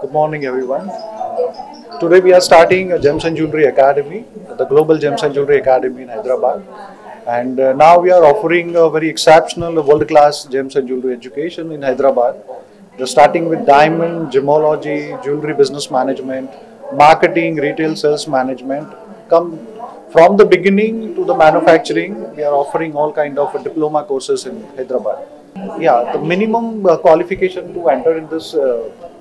Good morning, everyone. Today we are starting a Gems and Jewelry Academy, the Global Gems and Jewelry Academy in Hyderabad. And now we are offering a very exceptional world-class gems and jewelry education in Hyderabad. We're starting with diamond, gemology, jewelry business management, marketing, retail sales management. Come from the beginning to the manufacturing, we are offering all kind of diploma courses in Hyderabad. Yeah, the minimum qualification to enter in this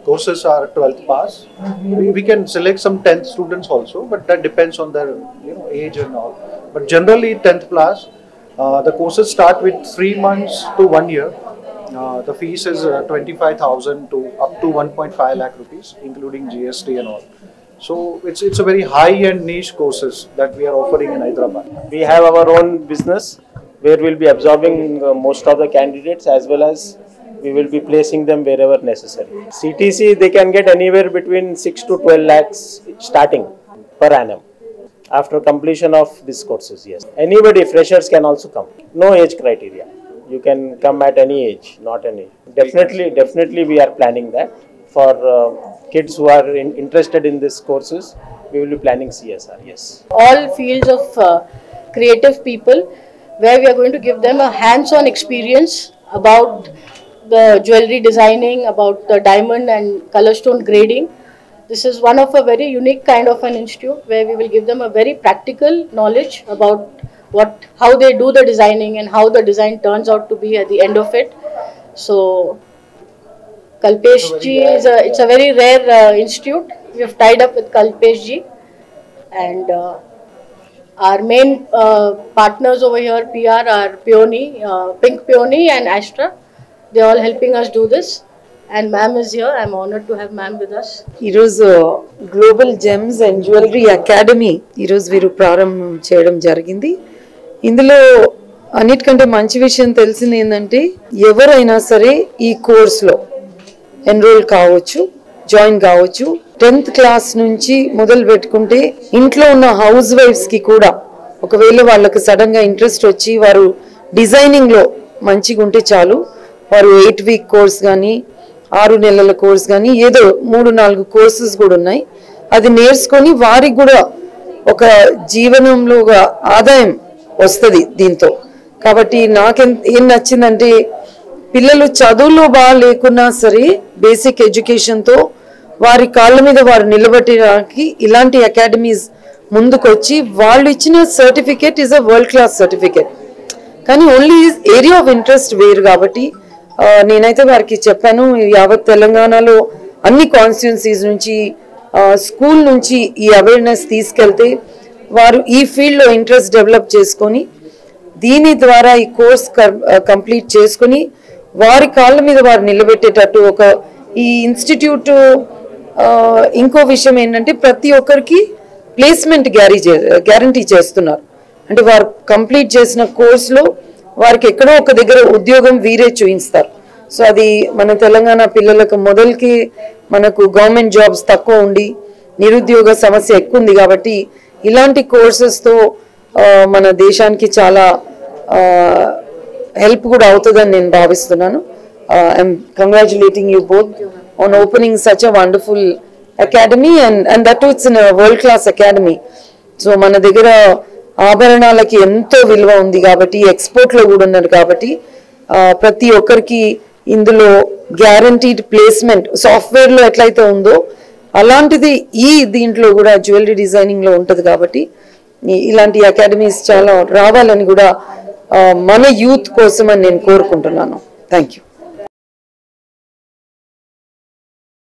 courses are 12th pass. We can select some 10th students also, but that depends on their age and all. But generally 10th class. The courses start with 3 months to 1 year. The fees is 25,000 to up to 1.5 lakh rupees, including GST and all. So it's a very high-end niche courses that we are offering in Hyderabad. We have our own business where we'll be absorbing most of the candidates, as well as we will be placing them wherever necessary. CTC, they can get anywhere between 6 to 12 lakhs starting per annum after completion of these courses. Yes, anybody, freshers can also come. No age criteria. You can come at any age, not any. Definitely we are planning that for kids who are interested in these courses. We will be planning CSR. Yes. All fields of creative people, where we are going to give them a hands-on experience about the jewelry designing, about the diamond and color stone grading. This is one of a very unique kind of an institute where we will give them a very practical knowledge about how they do the designing and how the design turns out to be at the end of it. So Kalpesh ji it's a very rare institute. We have tied up with Kalpesh ji, and our main partners over here, PR, are Peony, Pink Peony and Astra. They are all helping us do this. And ma'am is here. I am honored to have ma'am with us. Global Gems and Jewelry Academy వీరు ప్రారంభం చేయడం జరిగింది. ఇందులో అన్నిటికంటే మంచి విషయం తెలిసింది ఏంటంటే ఎవరైనా సరే ఈ కోర్సులో ఎన్రోల్ కావచ్చు, జాయిన్ కావచ్చు. 10th క్లాస్ నుంచి మొదలు పెట్టుకుంటే ఇంట్లో ఉన్న హౌస్ వైఫ్స్ కి కూడా ఒకవేళ వాళ్ళకి సడన్ గా ఇంట్రెస్ట్ వచ్చి వారు డిజైనింగ్ లో మంచిగా ఉంటే చాలు, వారు 8 వీక్ కోర్స్ కానీ 6 నెలల కోర్స్ కానీ ఏదో 3-4 కోర్సెస్ కూడా ఉన్నాయి. అది నేర్చుకొని వారికి కూడా ఒక జీవనంలో ఆదాయం వస్తుంది దీంతో. కాబట్టి నాకేం నచ్చిందంటే పిల్లలు చదువులో బాగా లేకున్నా సరే బేసిక్ ఎడ్యుకేషన్తో వారి కాళ్ళ మీద వారు నిలబెట్టడానికి ఇలాంటి అకాడమీస్ ముందుకొచ్చి వాళ్ళు ఇచ్చిన certificate is a world class certificate. కానీ ఓన్లీ ఏరియా ఆఫ్ ఇంట్రెస్ట్ వేరు. కాబట్టి నేనైతే వారికి చెప్పాను, యావత్ తెలంగాణలో అన్ని కాన్స్టిట్యున్సీస్ నుంచి స్కూల్ నుంచి ఈ అవేర్నెస్ తీసుకెళ్తే వారు ఈ ఫీల్డ్లో ఇంట్రెస్ట్ డెవలప్ చేసుకొని దీని ద్వారా ఈ కోర్స్ కంప్లీట్ చేసుకుని వారి కాళ్ళ మీద వారు నిలబెట్టేటట్టు ఈ ఇన్స్టిట్యూట్ ఇంకో విషయం ఏంటంటే ప్రతి ఒక్కరికి ప్లేస్మెంట్ గ్యారంటీ చేస్తున్నారు. అంటే వారు కంప్లీట్ చేసిన కోర్సులో వారికి ఎక్కడో ఒక దగ్గర ఉద్యోగం వీరే చూపిస్తారు. సో అది మన తెలంగాణ పిల్లలకు మొదలుకి మనకు గవర్నమెంట్ జాబ్స్ తక్కువ ఉండి నిరుద్యోగ సమస్య ఎక్కువ ఉంది. కాబట్టి ఇలాంటి కోర్సెస్తో మన దేశానికి చాలా హెల్ప్ కూడా అవుతుందని నేను భావిస్తున్నాను. I'm congratulating you both on opening such a wonderful academy, and that too it's in a world class academy. So మన దగ్గర ఆభరణాలకి ఎంతో విలువ ఉంది కాబట్టి ఎక్స్పోర్ట్ లో కూడా ఉన్నారు కాబట్టి ప్రతి ఒక్కరికి ఇందులో గ్యారంటీడ్ ప్లేస్మెంట్ సాఫ్ట్వేర్ లో ఎట్లయితే ఉందో అలాంటిది దీంట్లో కూడా జ్యువెలరీ డిజైనింగ్ లో ఉంటది. కాబట్టి ఇలాంటి అకాడమీస్ చాలా రావాలని కూడా మన యూత్ కోసం అని నేను కోరుకుంటున్నాను. Thank you.